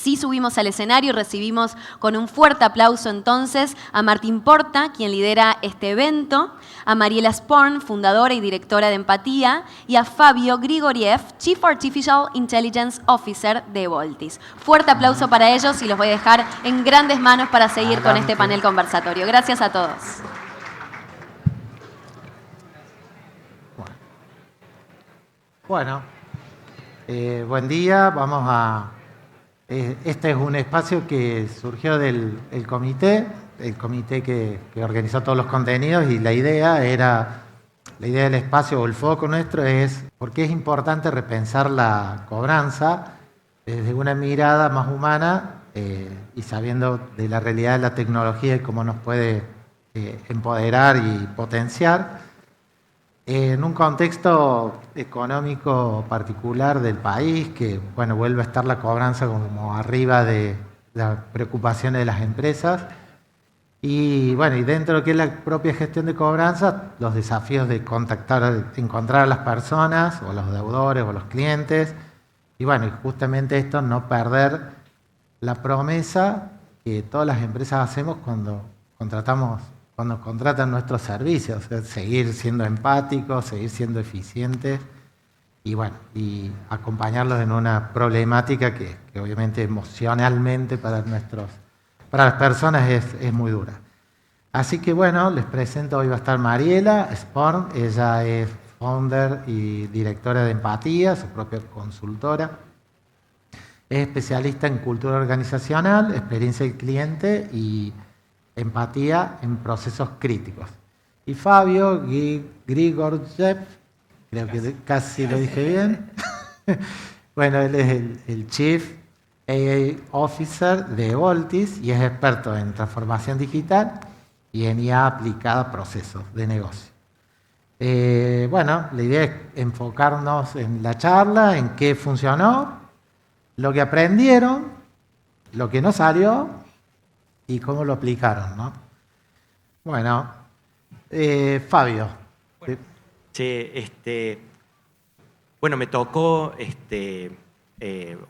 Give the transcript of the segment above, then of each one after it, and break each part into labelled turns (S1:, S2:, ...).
S1: Sí subimos al escenario y recibimos con un fuerte aplauso entonces a Martín Porta, quien lidera este evento, a Mariela Sporn, fundadora y directora de Empatía, y a Fabio Grigoriev, Chief Artificial Intelligence Officer de Voltis. Fuerte aplauso para ellos y los voy a dejar en grandes manos para seguir con este panel conversatorio. Gracias a todos.
S2: Bueno, buen día. Este es un espacio que surgió del comité que organizó todos los contenidos, y la idea del espacio o el foco nuestro es por qué es importante repensar la cobranza desde una mirada más humana y sabiendo de la realidad de la tecnología y cómo nos puede empoderar y potenciar. En un contexto económico particular del país, que bueno, vuelve a estar la cobranza como arriba de las preocupaciones de las empresas, y bueno, y dentro de lo que es la propia gestión de cobranza, los desafíos de encontrar a las personas, o los deudores, o los clientes, y bueno, y justamente esto, no perder la promesa que todas las empresas hacemos cuando contratan nuestros servicios, o sea, seguir siendo empáticos, seguir siendo eficientes y bueno, y acompañarlos en una problemática que obviamente emocionalmente para las personas es muy dura. Así que bueno, les presento, hoy va a estar Mariela Sporn, ella es founder y directora de Empatía, su propia consultora. Es especialista en cultura organizacional, experiencia del cliente y empatía en procesos críticos. Y Fabio Grigoriev, creo que casi lo dije bien. Bueno, él es el Chief AI Officer de Voltis y es experto en transformación digital y en IA aplicada a procesos de negocio. Bueno, la idea es enfocarnos en la charla, en qué funcionó, lo que aprendieron, lo que no salió y cómo lo aplicaron, ¿no? Bueno, Fabio.
S3: Bueno, me tocó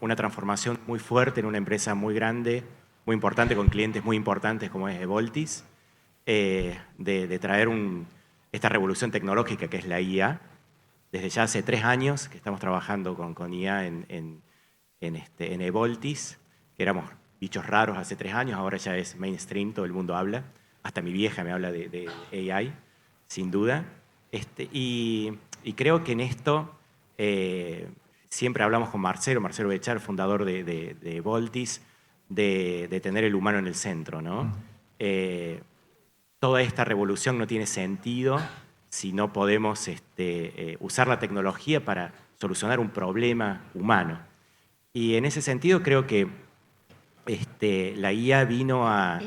S3: una transformación muy fuerte en una empresa muy grande, muy importante, con clientes muy importantes como es Voltis, de traer esta revolución tecnológica que es la IA. Desde ya hace 3 años que estamos trabajando con IA en Voltis, que éramos bichos raros hace 3 años, ahora ya es mainstream, todo el mundo habla, hasta mi vieja me habla de AI, sin duda. Y creo que en esto siempre hablamos con Marcelo Bechar, fundador de Voltis, de tener el humano en el centro, ¿no? Toda esta revolución no tiene sentido si no podemos usar la tecnología para solucionar un problema humano. Y en ese sentido creo que la IA vino a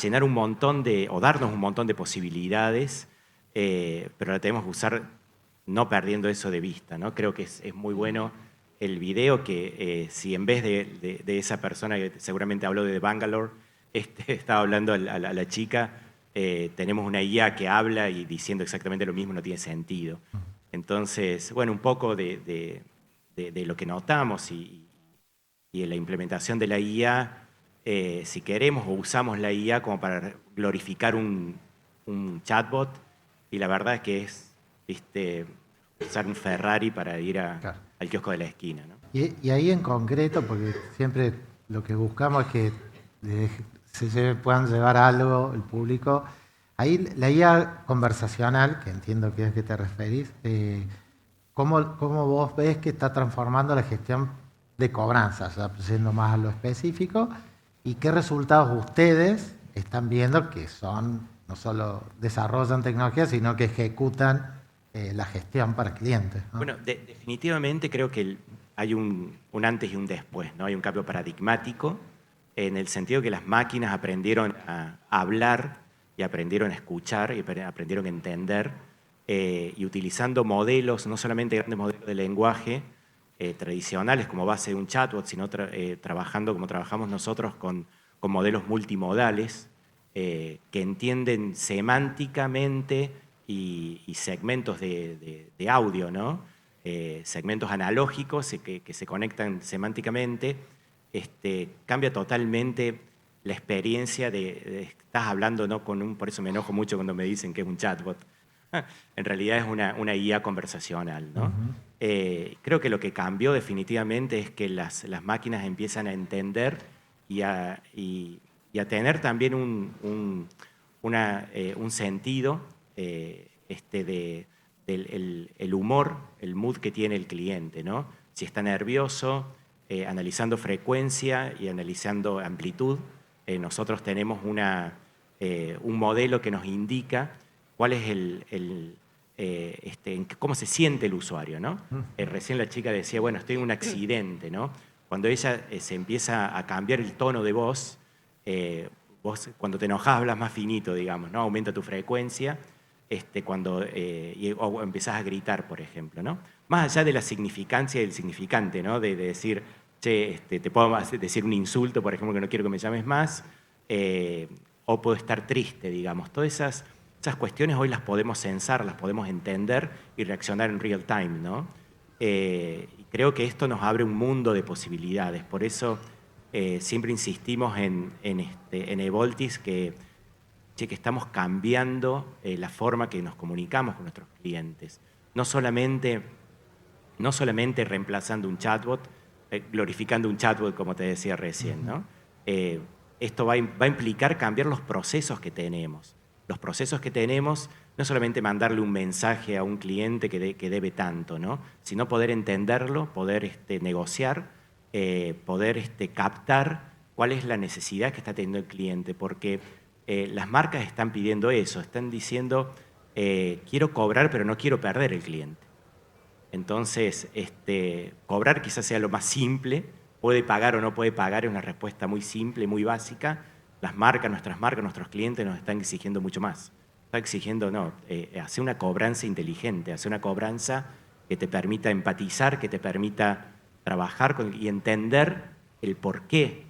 S3: llenar o darnos un montón de posibilidades, pero la tenemos que usar no perdiendo eso de vista, ¿no? Creo que es muy bueno el video que si en vez de esa persona que seguramente habló de Bangalore, estaba hablando a la chica, tenemos una IA que habla y diciendo exactamente lo mismo no tiene sentido. Entonces, bueno, un poco de lo que notamos y en la implementación de la IA, si queremos o usamos la IA como para glorificar un chatbot, y la verdad es que es usar un Ferrari para ir al kiosco de la esquina, ¿no?
S2: Y ahí en concreto, porque siempre lo que buscamos es que puedan llevar algo el público, ahí la IA conversacional, que entiendo que es que te referís, ¿cómo vos ves que está transformando la gestión de cobranzas, o sea, siendo más a lo específico, y qué resultados ustedes están viendo que no solo desarrollan tecnología, sino que ejecutan la gestión para clientes, ¿no?
S3: Bueno, definitivamente creo que hay un antes y un después, ¿no? Hay un cambio paradigmático en el sentido que las máquinas aprendieron a hablar y aprendieron a escuchar y aprendieron a entender, y utilizando modelos, no solamente grandes modelos de lenguaje tradicionales como base de un chatbot, sino trabajando como trabajamos nosotros con modelos multimodales que entienden semánticamente y segmentos de audio, ¿no? Segmentos analógicos que se conectan semánticamente cambia totalmente la experiencia estás hablando, ¿no? Por eso me enojo mucho cuando me dicen que es un chatbot. En realidad es una IA conversacional, ¿no? Creo que lo que cambió definitivamente es que las máquinas empiezan a entender y a tener también un sentido del humor, el mood que tiene el cliente, ¿no? Si está nervioso, analizando frecuencia y analizando amplitud, nosotros tenemos un modelo que nos indica cuál es cómo se siente el usuario, ¿no? Recién la chica decía, bueno, estoy en un accidente, ¿no? Cuando ella se empieza a cambiar el tono de voz, vos cuando te enojas hablas más finito, digamos, ¿no? Aumenta tu frecuencia, o empezás a gritar, por ejemplo, ¿no? Más allá de la significancia del significante, ¿no? De decir, che, te puedo decir un insulto, por ejemplo, que no quiero que me llames más, o puedo estar triste, digamos. Todas esas cuestiones hoy las podemos censar, las podemos entender y reaccionar en real time, ¿no? Y creo que esto nos abre un mundo de posibilidades. Por eso siempre insistimos en Evoltis que estamos cambiando la forma que nos comunicamos con nuestros clientes. No solamente reemplazando un chatbot, glorificando un chatbot, como te decía recién, ¿no? Esto va a implicar cambiar los procesos que tenemos. Los procesos que tenemos, no solamente mandarle un mensaje a un cliente que debe tanto, ¿no? Sino poder entenderlo, poder negociar, poder captar cuál es la necesidad que está teniendo el cliente, porque las marcas están pidiendo eso, están diciendo, quiero cobrar pero no quiero perder el cliente. Entonces, cobrar quizás sea lo más simple, puede pagar o no puede pagar, es una respuesta muy simple, muy básica. Nuestras marcas, nuestros clientes nos están exigiendo mucho más. Están exigiendo, hacer una cobranza inteligente, hacer una cobranza que te permita empatizar, que te permita trabajar y entender el por qué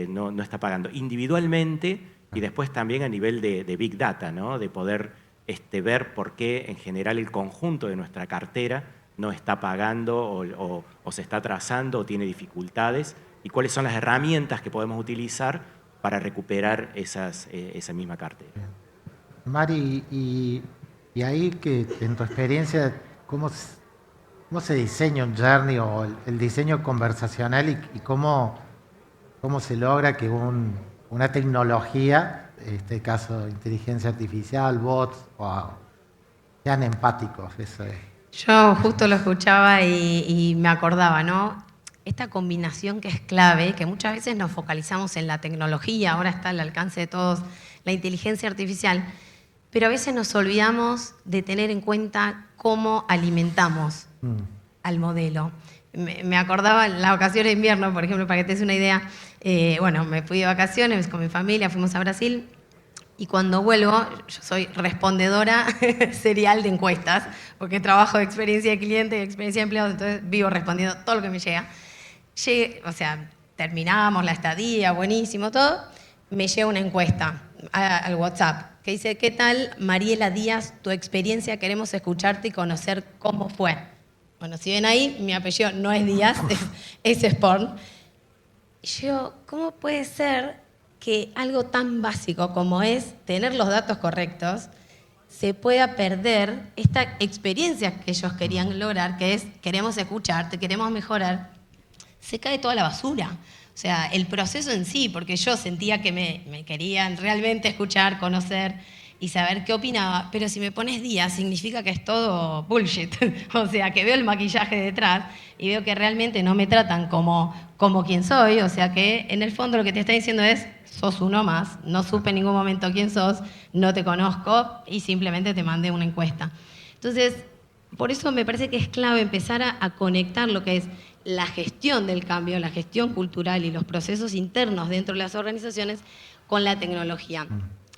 S3: no está pagando individualmente y después también a nivel de Big Data, ¿no? De poder ver por qué en general el conjunto de nuestra cartera no está pagando o se está atrasando o tiene dificultades y cuáles son las herramientas que podemos utilizar para recuperar esa misma cartera.
S2: Mari, y ahí que en tu experiencia, ¿cómo se diseña un journey o el diseño conversacional y cómo se logra que una tecnología, en este caso inteligencia artificial, bots, sean empáticos? Eso es.
S4: Yo justo lo escuchaba y me acordaba, ¿no? Esta combinación que es clave, que muchas veces nos focalizamos en la tecnología, ahora está al alcance de todos la inteligencia artificial, pero a veces nos olvidamos de tener en cuenta cómo alimentamos al modelo. Me acordaba en las vacaciones de invierno, por ejemplo, para que te des una idea, me fui de vacaciones con mi familia, fuimos a Brasil, y cuando vuelvo, yo soy respondedora serial de encuestas, porque trabajo de experiencia de cliente y experiencia de empleados, entonces vivo respondiendo todo lo que me llega. Terminamos la estadía, buenísimo todo, me llega una encuesta al WhatsApp que dice, ¿qué tal, Mariela Díaz, tu experiencia? Queremos escucharte y conocer cómo fue. Bueno, si ven ahí, mi apellido no es Díaz, es Sporn. Y yo, ¿cómo puede ser que algo tan básico como es tener los datos correctos se pueda perder esta experiencia que ellos querían lograr, que es queremos escucharte, queremos mejorar? Se cae toda la basura. O sea, el proceso en sí, porque yo sentía que me querían realmente escuchar, conocer y saber qué opinaba, pero si me pones Díaz significa que es todo bullshit. O sea, que veo el maquillaje detrás y veo que realmente no me tratan como quien soy, o sea que en el fondo lo que te está diciendo es sos uno más, no supe en ningún momento quién sos, no te conozco y simplemente te mandé una encuesta. Entonces, por eso me parece que es clave empezar a conectar lo que es la gestión del cambio, la gestión cultural y los procesos internos dentro de las organizaciones con la tecnología.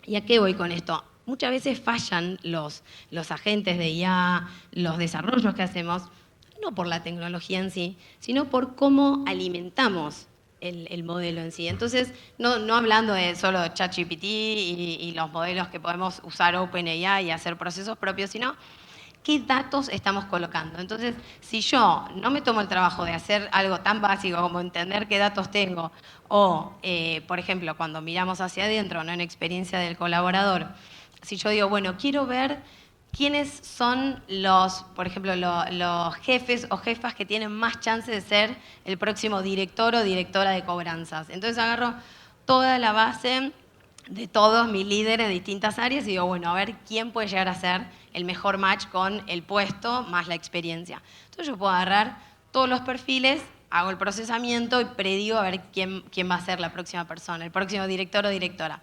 S4: ¿Y a qué voy con esto? Muchas veces fallan los agentes de IA, los desarrollos que hacemos, no por la tecnología en sí, sino por cómo alimentamos el modelo en sí. Entonces, no hablando de solo ChatGPT y los modelos que podemos usar OpenAI y hacer procesos propios, sino ¿qué datos estamos colocando? Entonces, si yo no me tomo el trabajo de hacer algo tan básico como entender qué datos tengo, o, por ejemplo, cuando miramos hacia adentro, ¿no?, en experiencia del colaborador, si yo digo, bueno, quiero ver quiénes son los, por ejemplo, los jefes o jefas que tienen más chance de ser el próximo director o directora de cobranzas. Entonces agarro toda la base de todos mis líderes de distintas áreas y digo, bueno, a ver quién puede llegar a ser el mejor match con el puesto más la experiencia. Entonces yo puedo agarrar todos los perfiles, hago el procesamiento y predigo a ver quién va a ser la próxima persona, el próximo director o directora.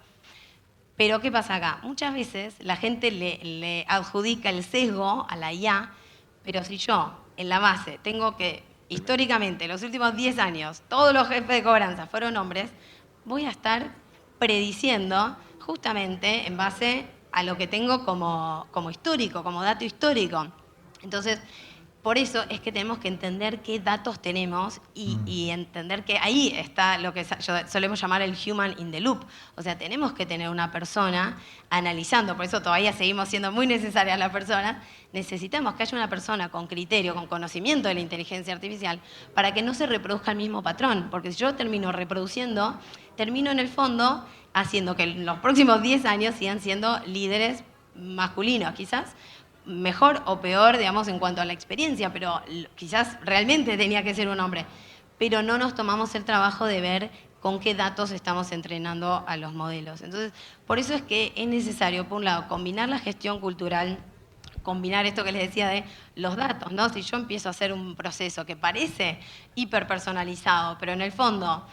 S4: Pero ¿qué pasa acá? Muchas veces la gente le adjudica el sesgo a la IA, pero si yo en la base tengo que, históricamente, los últimos 10 años, todos los jefes de cobranza fueron hombres, voy a estar prediciendo justamente en base a lo que tengo como histórico, como dato histórico. Entonces, por eso es que tenemos que entender qué datos tenemos y entender que ahí está lo que solemos llamar el human in the loop. O sea, tenemos que tener una persona analizando, por eso todavía seguimos siendo muy necesarias las personas. Necesitamos que haya una persona con criterio, con conocimiento de la inteligencia artificial, para que no se reproduzca el mismo patrón. Porque si yo termino reproduciendo, termino en el fondo haciendo que en los próximos 10 años sigan siendo líderes masculinos, quizás, mejor o peor, digamos, en cuanto a la experiencia, pero quizás realmente tenía que ser un hombre. Pero no nos tomamos el trabajo de ver con qué datos estamos entrenando a los modelos. Entonces, por eso es que es necesario, por un lado, combinar la gestión cultural, combinar esto que les decía de los datos, ¿no? Si yo empiezo a hacer un proceso que parece hiperpersonalizado, pero en el fondo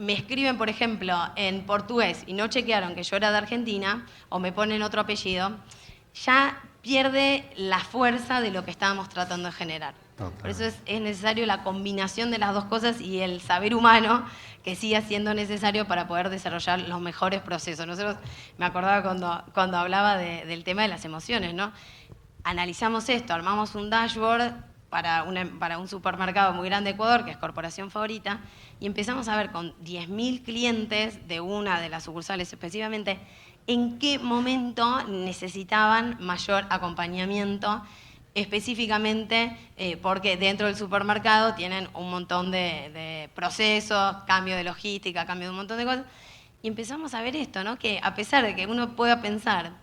S4: me escriben, por ejemplo, en portugués y no chequearon que yo era de Argentina, o me ponen otro apellido, ya pierde la fuerza de lo que estábamos tratando de generar. Por eso es necesario la combinación de las dos cosas y el saber humano que siga siendo necesario para poder desarrollar los mejores procesos. Nosotros, me acordaba cuando hablaba del tema de las emociones, ¿no? Analizamos esto, armamos un dashboard para un supermercado muy grande de Ecuador, que es Corporación Favorita, y empezamos a ver con 10.000 clientes de una de las sucursales específicamente en qué momento necesitaban mayor acompañamiento, específicamente porque dentro del supermercado tienen un montón de procesos, cambio de logística, cambio de un montón de cosas, y empezamos a ver esto, ¿no? Que a pesar de que uno pueda pensar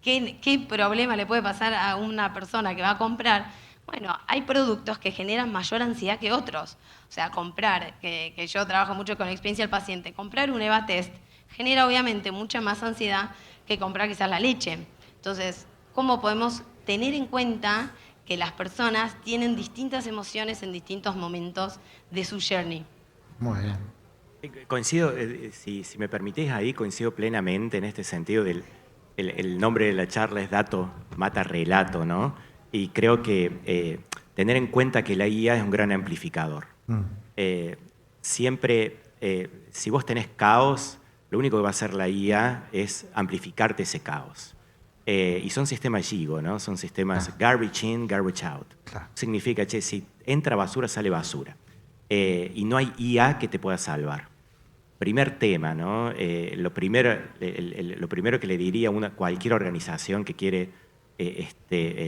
S4: qué problema le puede pasar a una persona que va a comprar, bueno, hay productos que generan mayor ansiedad que otros. O sea, comprar, que yo trabajo mucho con la experiencia del paciente, comprar un EVA test genera obviamente mucha más ansiedad que comprar quizás la leche. Entonces, ¿cómo podemos tener en cuenta que las personas tienen distintas emociones en distintos momentos de su journey?
S2: Muy bien.
S3: Coincido, si me permitís ahí, coincido plenamente en este sentido el nombre de la charla es Dato Mata Relato, ¿no? Y creo que tener en cuenta que la IA es un gran amplificador. Siempre, si vos tenés caos, lo único que va a hacer la IA es amplificarte ese caos. Y son sistemas GIGO, ¿no? Son sistemas garbage in, garbage out.
S2: Claro.
S3: Significa, che, si entra basura, sale basura. Y no hay IA que te pueda salvar. Primer tema, ¿no? Lo primero que le diría a cualquier organización que quiere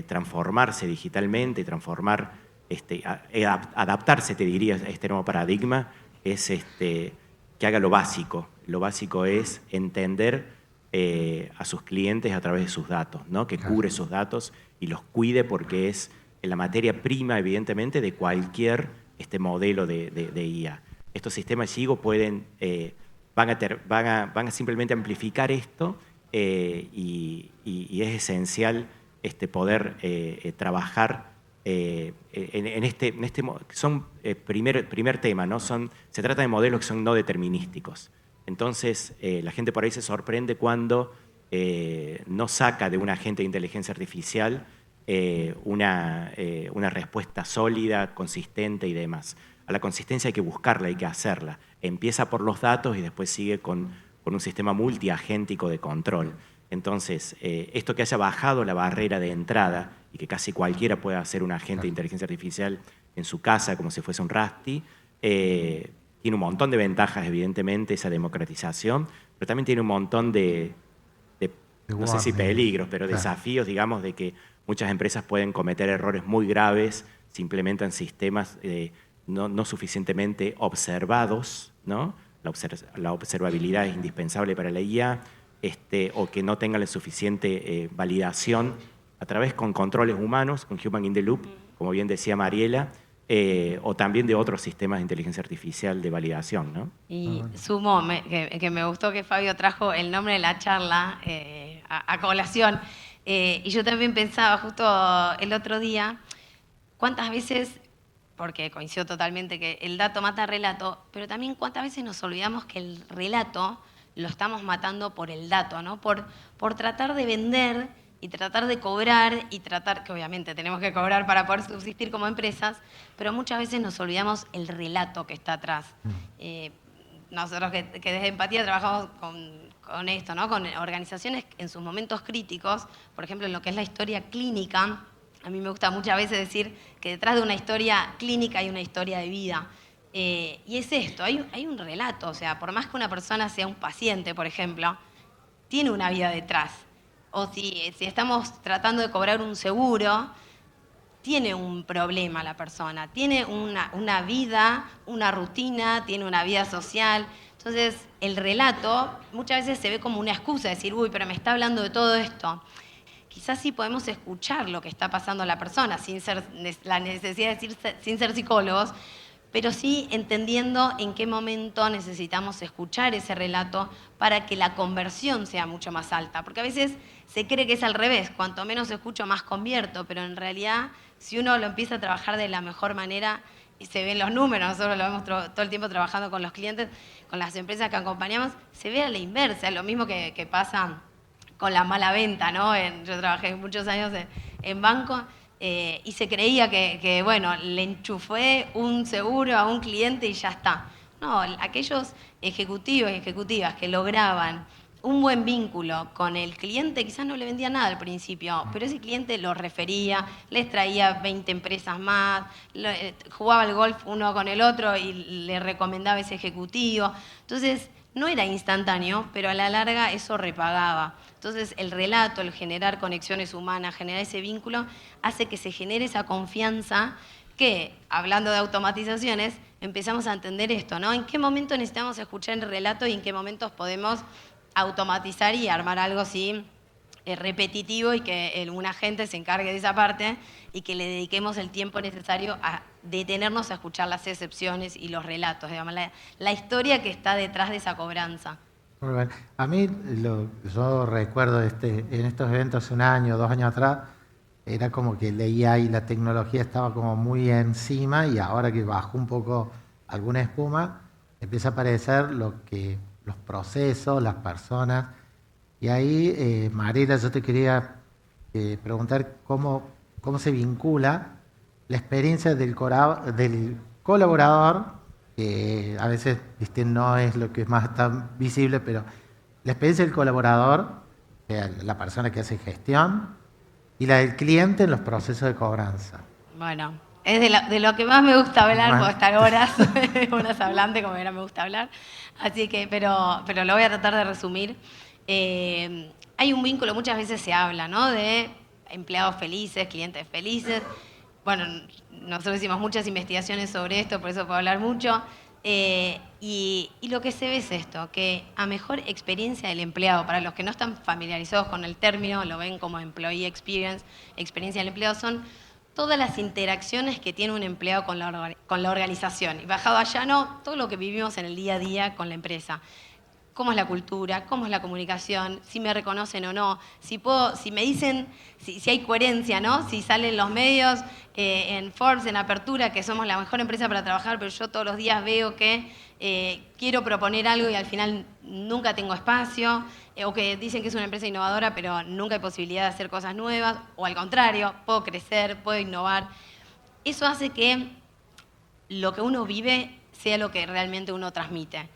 S3: transformarse digitalmente, adaptarse, te diría, a este nuevo paradigma, es que haga lo básico. Lo básico es entender a sus clientes a través de sus datos, ¿no? Que cubre sus datos y los cuide porque es la materia prima, evidentemente, de cualquier modelo de IA. Estos sistemas GIGO van a simplemente amplificar esto y es esencial poder trabajar primer tema, ¿no? Se trata de modelos que son no determinísticos. Entonces, la gente por ahí se sorprende cuando no saca de un agente de inteligencia artificial una respuesta sólida, consistente y demás. A la consistencia hay que buscarla, hay que hacerla. Empieza por los datos y después sigue con un sistema multiagéntico de control. Entonces, esto que haya bajado la barrera de entrada y que casi cualquiera pueda hacer un agente de inteligencia artificial en su casa como si fuese un Rusty, tiene un montón de ventajas, evidentemente, esa democratización, pero también tiene un montón de no sé si peligros, pero desafíos, digamos, de que muchas empresas pueden cometer errores muy graves si implementan sistemas no suficientemente observados, ¿no? La observabilidad es indispensable para la IA, o que no tengan la suficiente validación a través con controles humanos, con Human in the Loop, como bien decía Mariela, o también de otros sistemas de inteligencia artificial de validación, ¿no?
S4: Y sumo, que me gustó que Fabio trajo el nombre de la charla a colación. Y yo también pensaba justo el otro día, cuántas veces, porque coincido totalmente que el dato mata relato, pero también cuántas veces nos olvidamos que el relato lo estamos matando por el dato, ¿no? Por tratar de vender y tratar de cobrar y tratar, que obviamente tenemos que cobrar para poder subsistir como empresas, pero muchas veces nos olvidamos el relato que está atrás. Nosotros que desde Empatía trabajamos con esto, ¿no? Con organizaciones en sus momentos críticos, por ejemplo, en lo que es la historia clínica. A mí me gusta muchas veces decir que detrás de una historia clínica hay una historia de vida. Y es esto, hay un relato, o sea, por más que una persona sea un paciente, por ejemplo, tiene una vida detrás. O si estamos tratando de cobrar un seguro, tiene un problema la persona, tiene una vida, una rutina, tiene una vida social. Entonces, el relato muchas veces se ve como una excusa, decir, uy, pero me está hablando de todo esto. Quizás sí podemos escuchar lo que está pasando a la persona, sin ser la necesidad de decir, sin ser psicólogos, pero sí entendiendo en qué momento necesitamos escuchar ese relato para que la conversión sea mucho más alta. Porque a veces se cree que es al revés, cuanto menos escucho, más convierto, pero en realidad, si uno lo empieza a trabajar de la mejor manera, y se ven los números, nosotros lo vemos todo el tiempo trabajando con los clientes, con las empresas que acompañamos, se ve a la inversa, es lo mismo que pasa con la mala venta, ¿no? Yo trabajé muchos años en banco, y se creía que, bueno, le enchufé un seguro a un cliente y ya está. No, aquellos ejecutivos y ejecutivas que lograban un buen vínculo con el cliente, quizás no le vendía nada al principio, pero ese cliente lo refería, les traía 20 empresas más, jugaba al golf uno con el otro y le recomendaba ese ejecutivo. Entonces, no era instantáneo, pero a la larga eso repagaba. Entonces, el relato, el generar conexiones humanas, generar ese vínculo, hace que se genere esa confianza que, hablando de automatizaciones, empezamos a entender esto, ¿no? ¿En qué momento necesitamos escuchar el relato y en qué momentos podemos automatizar y armar algo así repetitivo y que un agente se encargue de esa parte y que le dediquemos el tiempo necesario a detenernos a escuchar las excepciones y los relatos, digamos, la historia que está detrás de esa cobranza?
S2: A mí, yo recuerdo en estos eventos hace un año, 2 años atrás, era como que la IA y la tecnología estaba como muy encima y ahora que bajó un poco alguna espuma, empieza a aparecer los procesos, las personas. Y ahí, Mariela, yo te quería preguntar cómo se vincula la experiencia del colaborador, que a veces no es lo que más está visible, pero la experiencia del colaborador, la persona que hace gestión, y la del cliente en los procesos de cobranza.
S4: Bueno, es de lo que más me gusta hablar, puedo estar horas hablando, como ahora me gusta hablar, así que, pero lo voy a tratar de resumir. Hay un vínculo, muchas veces se habla, ¿no?, de empleados felices, clientes felices. Bueno, nosotros hicimos muchas investigaciones sobre esto, por eso puedo hablar mucho. Y lo que se ve es esto, que a mejor experiencia del empleado, para los que no están familiarizados con el término, lo ven como employee experience, experiencia del empleado, son todas las interacciones que tiene un empleado con la organización. Y bajado allá, no, todo lo que vivimos en el día a día con la empresa. Cómo es la cultura, cómo es la comunicación, si me reconocen o no, si me dicen, si hay coherencia, ¿no? Si salen los medios en Forbes, en Apertura, que somos la mejor empresa para trabajar, pero yo todos los días veo que quiero proponer algo y al final nunca tengo espacio, o que dicen que es una empresa innovadora, pero nunca hay posibilidad de hacer cosas nuevas, o al contrario, puedo crecer, puedo innovar. Eso hace que lo que uno vive sea lo que realmente uno transmite.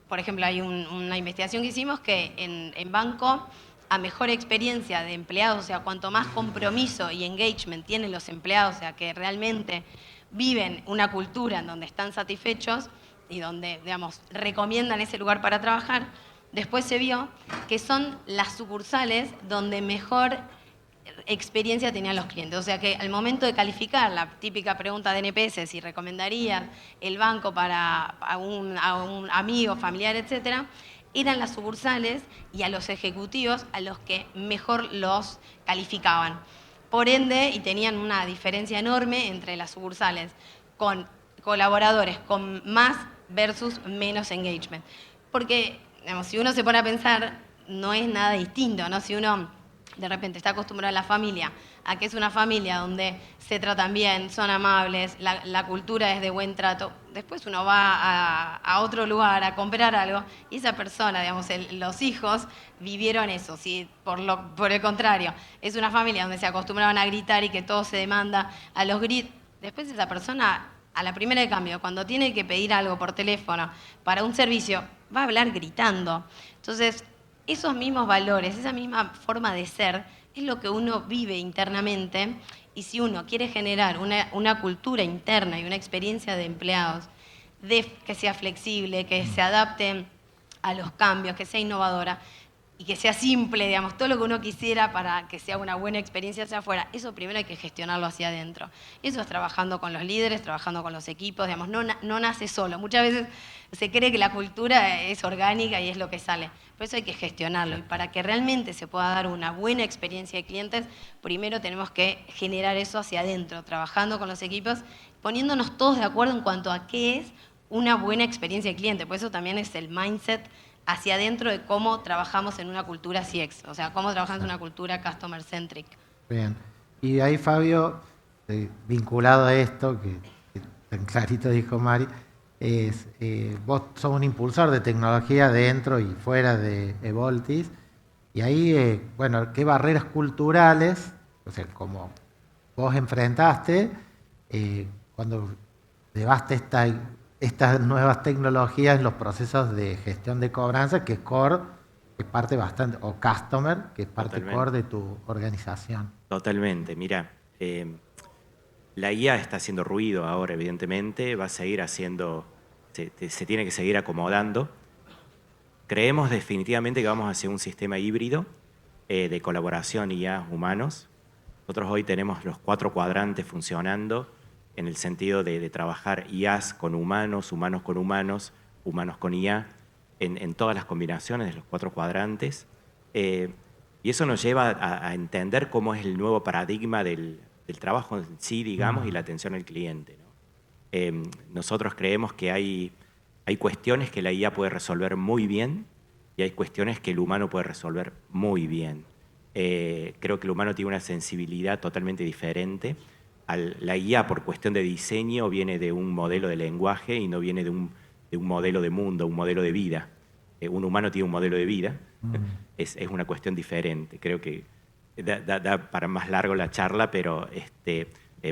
S4: Por ejemplo, hay una investigación que hicimos que en banco, a mejor experiencia de empleados, o sea, cuanto más compromiso y engagement tienen los empleados, o sea, que realmente viven una cultura en donde están satisfechos y donde, digamos, recomiendan ese lugar para trabajar, después se vio que son las sucursales donde mejor experiencia tenían los clientes. O sea que al momento de calificar, la típica pregunta de NPS, si recomendarías el banco para a un amigo, familiar, etcétera, eran las sucursales y a los ejecutivos a los que mejor los calificaban. Por ende, y tenían una diferencia enorme entre las sucursales con colaboradores con más versus menos engagement. Porque, digamos, si uno se pone a pensar, no es nada distinto, ¿no? Si uno de repente está acostumbrado a la familia, a que es una familia donde se tratan bien, son amables, la cultura es de buen trato, después uno va a otro lugar a comprar algo y esa persona, digamos, los hijos vivieron eso. Si por el contrario, es una familia donde se acostumbraban a gritar y que todo se demanda a los gritos, después esa persona, a la primera de cambio, cuando tiene que pedir algo por teléfono para un servicio, va a hablar gritando. Entonces, esos mismos valores, esa misma forma de ser, es lo que uno vive internamente, y si uno quiere generar una cultura interna y una experiencia de empleados que sea flexible, que se adapte a los cambios, que sea innovadora y que sea simple, digamos, todo lo que uno quisiera para que sea una buena experiencia hacia afuera, eso primero hay que gestionarlo hacia adentro. Eso es trabajando con los líderes, trabajando con los equipos, digamos, no nace solo. Muchas veces se cree que la cultura es orgánica y es lo que sale. Por eso hay que gestionarlo. Y para que realmente se pueda dar una buena experiencia de clientes, primero tenemos que generar eso hacia adentro, trabajando con los equipos, poniéndonos todos de acuerdo en cuanto a qué es una buena experiencia de cliente. Por eso también es el mindset hacia adentro de cómo trabajamos en una cultura CX, o sea, cómo trabajamos en una cultura customer centric.
S2: Bien. Y ahí, Fabio, vinculado a esto, que tan clarito dijo Mari, vos sos un impulsor de tecnología dentro y fuera de Evoltis, y ahí, bueno, ¿qué barreras culturales, o sea, como vos enfrentaste cuando llevaste estas nuevas tecnologías en los procesos de gestión de cobranza, que es core, que es parte bastante, o customer, que es parte core de tu organización?
S3: Totalmente. Mira, la IA está haciendo ruido ahora, evidentemente, va a seguir haciendo, se tiene que seguir acomodando. Creemos definitivamente que vamos hacia un sistema híbrido de colaboración IA-humanos. Nosotros hoy tenemos los 4 cuadrantes funcionando, en el sentido de trabajar IAs con humanos, humanos con humanos, humanos con IA, en todas las combinaciones de los 4 cuadrantes. Y eso nos lleva a entender cómo es el nuevo paradigma del trabajo en sí, digamos, y la atención al cliente, ¿no? Nosotros creemos que hay cuestiones que la IA puede resolver muy bien y hay cuestiones que el humano puede resolver muy bien. Creo que el humano tiene una sensibilidad totalmente diferente. La IA, por cuestión de diseño, viene de un modelo de lenguaje y no viene de un modelo de mundo, un modelo de vida. Un humano tiene un modelo de vida, es una cuestión diferente. Creo que da para más largo la charla, pero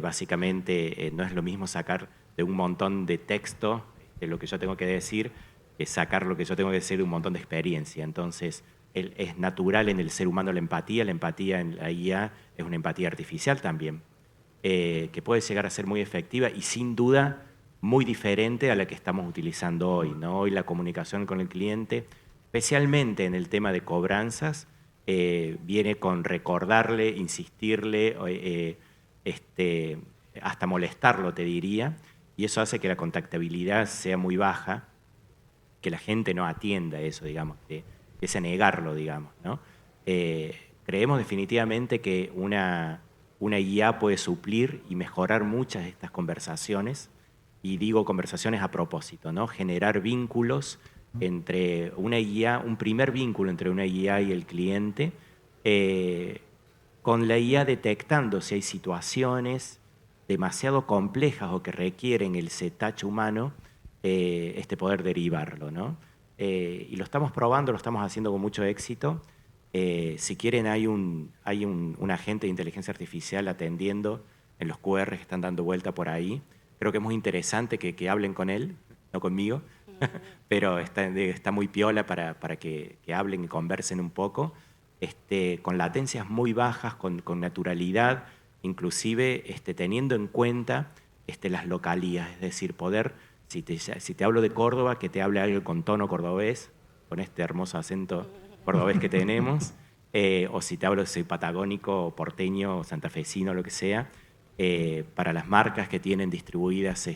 S3: básicamente no es lo mismo sacar de un montón de texto lo que yo tengo que decir, que sacar lo que yo tengo que decir de un montón de experiencia. Entonces, es natural en el ser humano la empatía en la IA es una empatía artificial también, que puede llegar a ser muy efectiva y sin duda muy diferente a la que estamos utilizando hoy, ¿no? Hoy la comunicación con el cliente, especialmente en el tema de cobranzas, viene con recordarle, insistirle, hasta molestarlo, te diría, y eso hace que la contactabilidad sea muy baja, que la gente no atienda eso, digamos, que es a negarlo, digamos, ¿no? Creemos definitivamente que una IA puede suplir y mejorar muchas de estas conversaciones, y digo conversaciones a propósito, ¿no? Generar vínculos entre una IA, un primer vínculo entre una IA y el cliente, con la IA detectando si hay situaciones demasiado complejas o que requieren el touch humano, poder derivarlo, ¿no? Y lo estamos probando, lo estamos haciendo con mucho éxito. Si quieren, hay un agente de inteligencia artificial atendiendo en los QR que están dando vuelta por ahí. Creo que es muy interesante que hablen con él, no conmigo, pero está muy piola para que hablen y conversen un poco, con latencias muy bajas, con naturalidad, inclusive teniendo en cuenta las localías, es decir, poder, si te hablo de Córdoba, que te hable algo con tono cordobés, con este hermoso acento cordobés que tenemos, o si te hablo de soy patagónico, o porteño, o santafesino, lo que sea, para las marcas que tienen distribuidas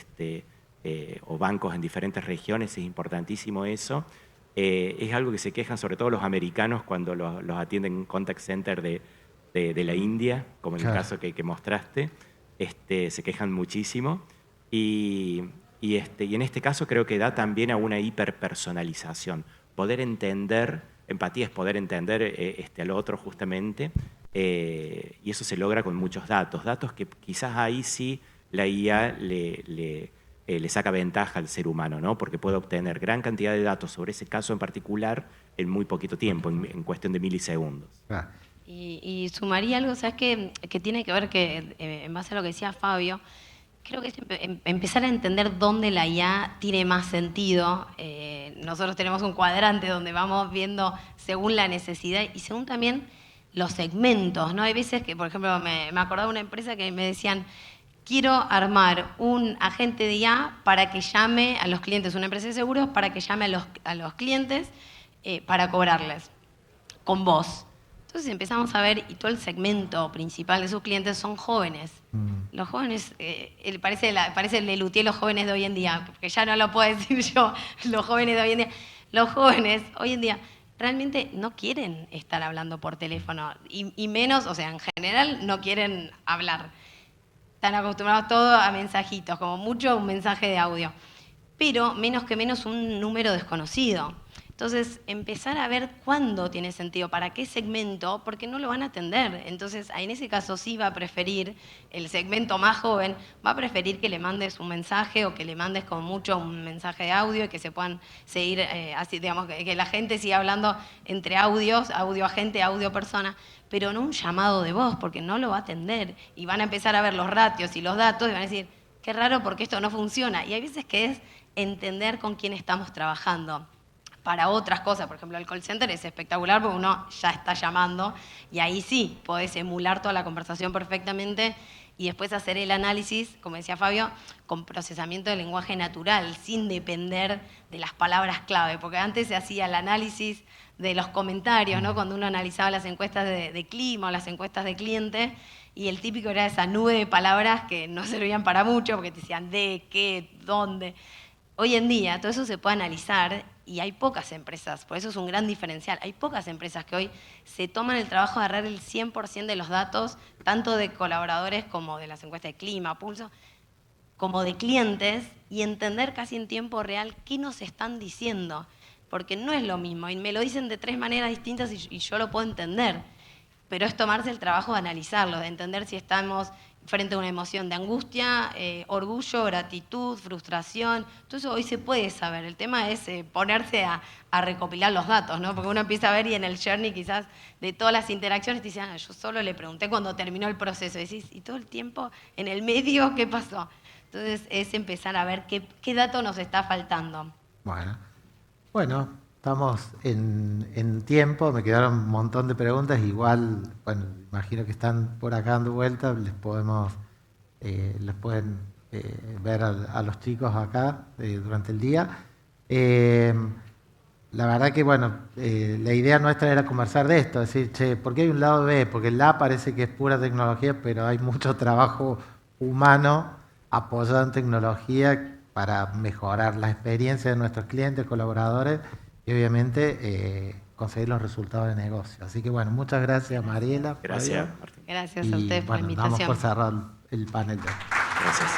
S3: o bancos en diferentes regiones es importantísimo eso. Es algo que se quejan sobre todo los americanos cuando los atienden en contact center de la India, como en el caso que mostraste, se quejan muchísimo. Y en este caso creo que da también a una hiperpersonalización. Poder entender, empatía es poder entender al otro justamente, y eso se logra con muchos datos que quizás ahí sí la IA le saca ventaja al ser humano, ¿no? Porque puede obtener gran cantidad de datos sobre ese caso en particular en muy poquito tiempo, en cuestión de milisegundos.
S4: Y sumaría algo, ¿sabes? Que tiene que ver que, en base a lo que decía Fabio, creo que es empezar a entender dónde la IA tiene más sentido. Nosotros tenemos un cuadrante donde vamos viendo según la necesidad y según también los segmentos, ¿no? Hay veces que, por ejemplo, me acordaba de una empresa que me decían, quiero armar un agente de IA para que llame a los clientes, una empresa de seguros, para que llame a los clientes para cobrarles, con voz. Entonces empezamos a ver, y todo el segmento principal de sus clientes son jóvenes. Los jóvenes, parece el Lelutier, los jóvenes de hoy en día, porque ya no lo puedo decir yo, los jóvenes de hoy en día. Los jóvenes hoy en día realmente no quieren estar hablando por teléfono, y menos, o sea, en general no quieren hablar. Están acostumbrados todos a mensajitos, como mucho un mensaje de audio, pero menos que menos un número desconocido. Entonces, empezar a ver cuándo tiene sentido, para qué segmento, porque no lo van a atender. Entonces, en ese caso sí va a preferir, el segmento más joven, va a preferir que le mandes un mensaje o que le mandes como mucho un mensaje de audio y que se puedan seguir, así, digamos, que la gente siga hablando entre audios, audio agente, audio persona, pero no un llamado de voz, porque no lo va a atender. Y van a empezar a ver los ratios y los datos y van a decir, qué raro porque esto no funciona. Y hay veces que es entender con quién estamos trabajando. Para otras cosas, por ejemplo, el call center es espectacular porque uno ya está llamando y ahí sí podés emular toda la conversación perfectamente y después hacer el análisis, como decía Fabio, con procesamiento de lenguaje natural, sin depender de las palabras clave, porque antes se hacía el análisis de los comentarios, ¿no? Cuando uno analizaba las encuestas de clima o las encuestas de cliente, y el típico era esa nube de palabras que no servían para mucho porque te decían de, qué, dónde. Hoy en día todo eso se puede analizar y hay pocas empresas, por eso es un gran diferencial, hay pocas empresas que hoy se toman el trabajo de agarrar el 100% de los datos, tanto de colaboradores como de las encuestas de clima, pulso, como de clientes, y entender casi en tiempo real qué nos están diciendo, porque no es lo mismo, y me lo dicen de 3 maneras distintas y yo lo puedo entender, pero es tomarse el trabajo de analizarlo, de entender si estamos frente a una emoción de angustia, orgullo, gratitud, frustración. Todo eso hoy se puede saber. El tema es ponerse a recopilar los datos, ¿no? Porque uno empieza a ver y en el journey quizás de todas las interacciones te dicen, yo solo le pregunté cuando terminó el proceso. Y decís, ¿y todo el tiempo en el medio qué pasó? Entonces es empezar a ver qué dato nos está faltando.
S2: Bueno, estamos en tiempo, me quedaron un montón de preguntas, igual, bueno, imagino que están por acá dando vueltas, les pueden ver a los chicos acá durante el día. La verdad que, bueno, la idea nuestra era conversar de esto, decir, che, ¿por qué hay un lado B? Porque el A parece que es pura tecnología, pero hay mucho trabajo humano apoyado en tecnología para mejorar la experiencia de nuestros clientes, colaboradores, y obviamente conseguir los resultados de negocio. Así que bueno, muchas gracias Mariela.
S3: Gracias, Martín.
S4: Gracias a ustedes por la invitación.
S2: Damos por cerrar el panel.
S3: Gracias.